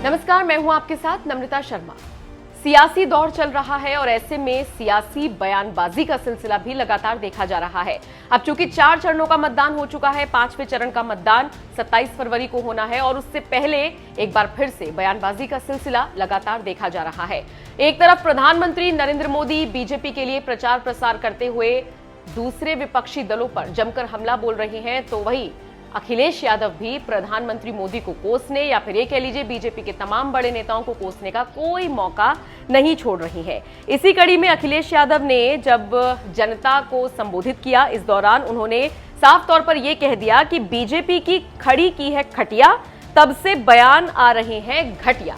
नमस्कार, मैं हूं आपके साथ नम्रता शर्मा। सियासी दौर चल रहा है और ऐसे में सियासी बयानबाजी का सिलसिला भी लगातार देखा जा रहा है। अब चूंकि 4 चरणों का मतदान हो चुका है, 5वें चरण का मतदान 27 फरवरी को होना है और उससे पहले एक बार फिर से बयानबाजी का सिलसिला लगातार देखा जा रहा है। एक तरफ प्रधानमंत्री नरेंद्र मोदी बीजेपी के लिए प्रचार प्रसार करते हुए दूसरे विपक्षी दलों पर जमकर हमला बोल रहे हैं, तो वहीं अखिलेश यादव भी प्रधानमंत्री मोदी को कोसने या फिर ये कह लीजिए बीजेपी के तमाम बड़े नेताओं को कोसने का कोई मौका नहीं छोड़ रही है। इसी कड़ी में अखिलेश यादव ने जब जनता को संबोधित किया, इस दौरान उन्होंने साफ तौर पर यह कह दिया कि बीजेपी की खड़ी की है खटिया, तब से बयान आ रहे हैं घटिया।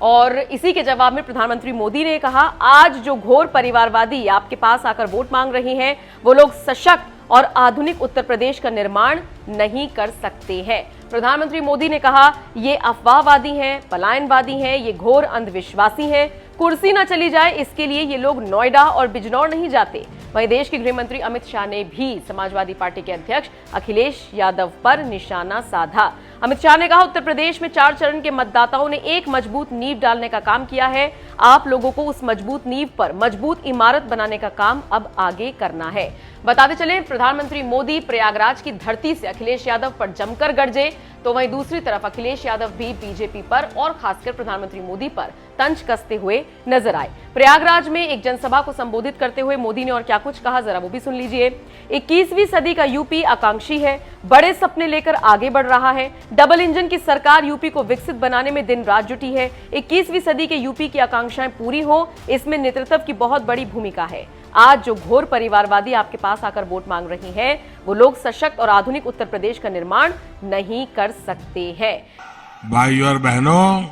और इसी के जवाब में प्रधानमंत्री मोदी ने कहा, आज जो घोर परिवारवादी आपके पास आकर वोट मांग रहे हैं, वो लोग सशक्त और आधुनिक उत्तर प्रदेश का निर्माण नहीं कर सकते हैं। प्रधानमंत्री मोदी ने कहा, ये अफवाहवादी हैं, पलायनवादी हैं, ये घोर अंधविश्वासी हैं। कुर्सी ना चली जाए इसके लिए ये लोग नोएडा और बिजनौर नहीं जाते। वहीं देश के गृह मंत्री अमित शाह ने भी समाजवादी पार्टी के अध्यक्ष अखिलेश यादव पर निशाना साधा। अमित शाह ने कहा, उत्तर प्रदेश में 4 चरण के मतदाताओं ने एक मजबूत नींव डालने का काम किया है। आप लोगों को उस मजबूत नींव पर मजबूत इमारत बनाने का काम अब आगे करना है। बताते चले, प्रधानमंत्री मोदी प्रयागराज की धरती से अखिलेश यादव पर जमकर गरजे, तो वहीं दूसरी तरफ अखिलेश यादव भी बीजेपी पर और खासकर प्रधानमंत्री मोदी पर तंज कसते हुए नजर आए। प्रयागराज में एक जनसभा को संबोधित करते हुए मोदी ने और क्या कुछ कहा, जरा वो भी सुन लीजिए। 21वीं सदी का यूपी आकांक्षी है, बड़े सपने लेकर आगे बढ़ रहा है। डबल इंजन की सरकार यूपी को विकसित बनाने में दिन रात जुटी है। 21वीं सदी के यूपी की आकांक्षाएं पूरी हो, इसमें नेतृत्व की बहुत बड़ी भूमिका है। आज जो घोर परिवारवादी आपके पास आकर वोट मांग रही हैं, वो लोग सशक्त और आधुनिक उत्तर प्रदेश का निर्माण नहीं कर सकते हैं। भाइयों और बहनों,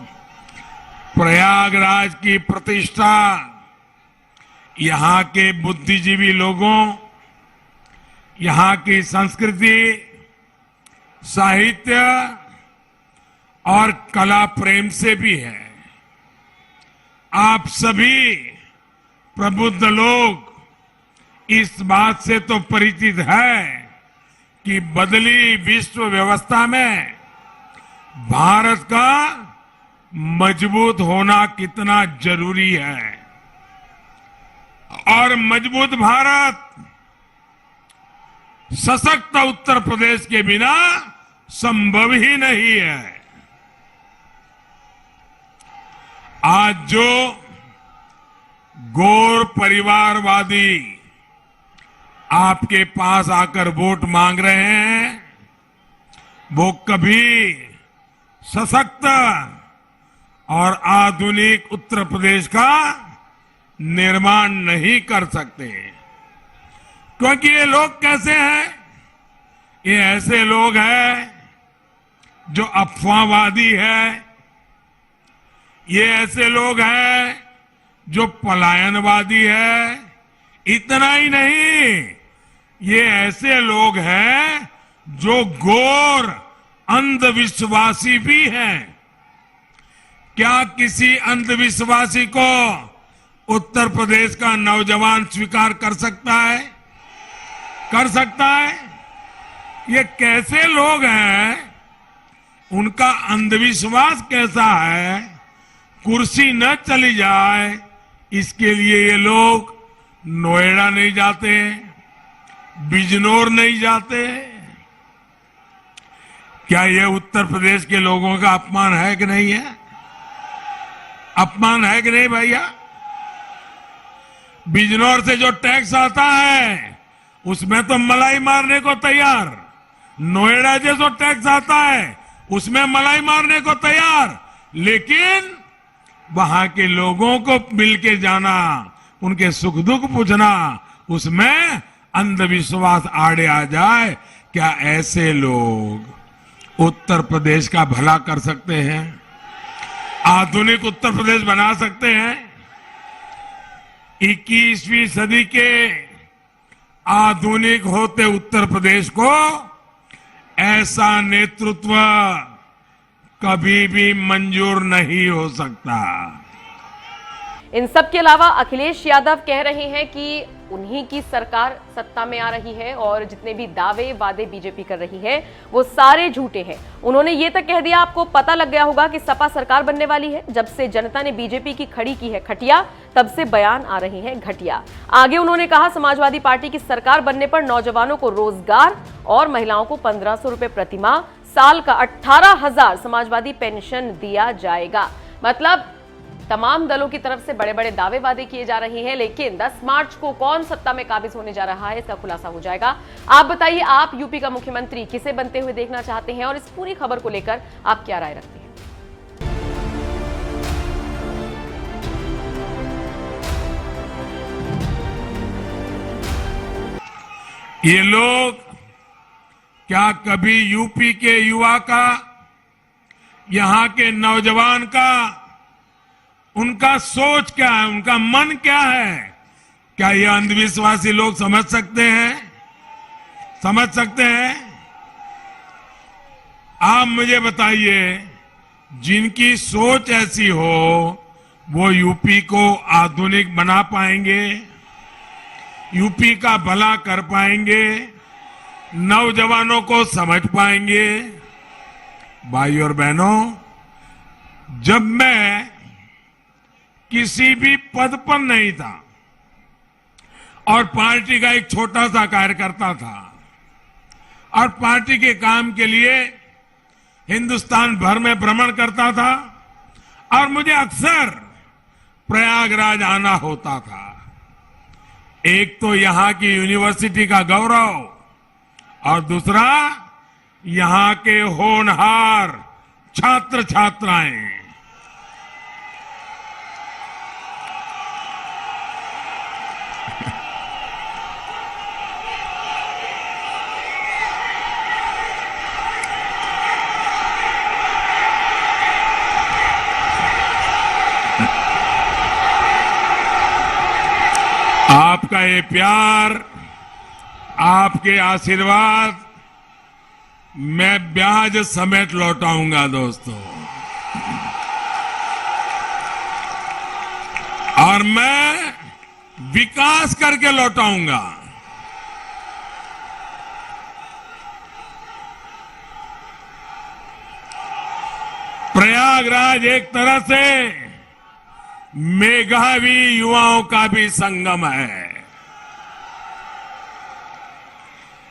प्रयागराज की प्रतिष्ठा यहाँ के बुद्धिजीवी लोगों, यहाँ की संस्कृति, साहित्य और कला प्रेम से भी है। आप सभी प्रबुद्ध लोग इस बात से तो परिचित है कि बदली विश्व व्यवस्था में भारत का मजबूत होना कितना जरूरी है। और मजबूत भारत सशक्त उत्तर प्रदेश के बिना संभव ही नहीं है। आज जो घोर परिवारवादी आपके पास आकर वोट मांग रहे हैं, वो कभी सशक्त और आधुनिक उत्तर प्रदेश का निर्माण नहीं कर सकते। क्योंकि ये लोग कैसे हैं? ये ऐसे लोग हैं जो अफवाहवादी है, ये ऐसे लोग हैं जो पलायनवादी है। इतना ही नहीं, ये ऐसे लोग हैं जो घोर अंधविश्वासी भी हैं। क्या किसी अंधविश्वासी को उत्तर प्रदेश का नौजवान स्वीकार कर सकता है? कर सकता है? ये कैसे लोग हैं? उनका अंधविश्वास कैसा है? कुर्सी न चली जाए इसके लिए ये लोग नोएडा नहीं जाते, बिजनौर नहीं जाते। क्या ये उत्तर प्रदेश के लोगों का अपमान है कि नहीं है? अपमान है कि नहीं भैया? बिजनौर से जो टैक्स आता है उसमें तो मलाई मारने को तैयार, नोएडा से जो टैक्स आता है उसमें मलाई मारने को तैयार, लेकिन वहां के लोगों को मिलके जाना, उनके सुख दुख पूछना, उसमें अंधविश्वास आड़े आ जाए। क्या ऐसे लोग उत्तर प्रदेश का भला कर सकते हैं? आधुनिक उत्तर प्रदेश बना सकते हैं? 21वीं सदी के आधुनिक होते उत्तर प्रदेश को ऐसा नेतृत्व कभी भी मंजूर नहीं हो सकता। इन सब के अलावा अखिलेश यादव कह रहे हैं कि उन्हीं की सरकार सत्ता में आ रही है और जितने भी दावे वादे बीजेपी कर रही है वो सारे झूठे हैं। उन्होंने ये तक कह दिया, आपको पता लग गया होगा कि सपा सरकार बनने वाली है। जब से जनता ने बीजेपी की खड़ी की है खटिया, तब से बयान आ रहे हैं घटिया। आगे उन्होंने कहा, समाजवादी पार्टी की सरकार बनने पर नौजवानों को रोजगार और महिलाओं को 1500 रुपए प्रतिमाह, साल का 18,000 समाजवादी पेंशन दिया जाएगा। मतलब तमाम दलों की तरफ से बड़े बड़े दावे वादे किए जा रहे हैं, लेकिन 10 मार्च को कौन सत्ता में काबिज होने जा रहा है इसका खुलासा हो जाएगा। आप बताइए, आप यूपी का मुख्यमंत्री किसे बनते हुए देखना चाहते हैं और इस पूरी खबर को लेकर आप क्या राय रखते हैं? ये लोग क्या कभी यूपी के युवा का, यहां के नौजवान का, उनका सोच क्या है, उनका मन क्या है, क्या ये अंधविश्वासी लोग समझ सकते हैं? समझ सकते हैं? आप मुझे बताइए, जिनकी सोच ऐसी हो वो यूपी को आधुनिक बना पाएंगे? यूपी का भला कर पाएंगे? नौजवानों को समझ पाएंगे? भाई और बहनों, जब मैं किसी भी पद पर नहीं था और पार्टी का एक छोटा सा कार्यकर्ता था और पार्टी के काम के लिए हिंदुस्तान भर में भ्रमण करता था और मुझे अक्सर प्रयागराज आना होता था। एक तो यहां की यूनिवर्सिटी का गौरव और दूसरा यहां के होनहार छात्र छात्राएं। आपका ये प्यार, आपके आशीर्वाद मैं ब्याज समेत लौटाऊंगा दोस्तों, और मैं विकास करके लौटाऊंगा। प्रयागराज एक तरह से मेधावी युवाओं का भी संगम है,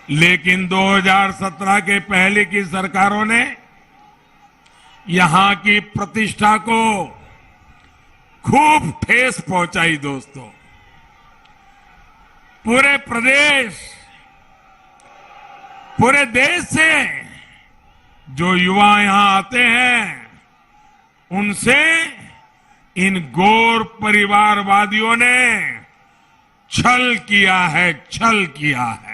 लेकिन 2017 के पहले की सरकारों ने यहां की प्रतिष्ठा को खूब ठेस पहुंचाई दोस्तों। पूरे प्रदेश, पूरे देश से जो युवा यहां आते हैं, उनसे इन गोर परिवारवादियों ने छल किया है, छल किया है।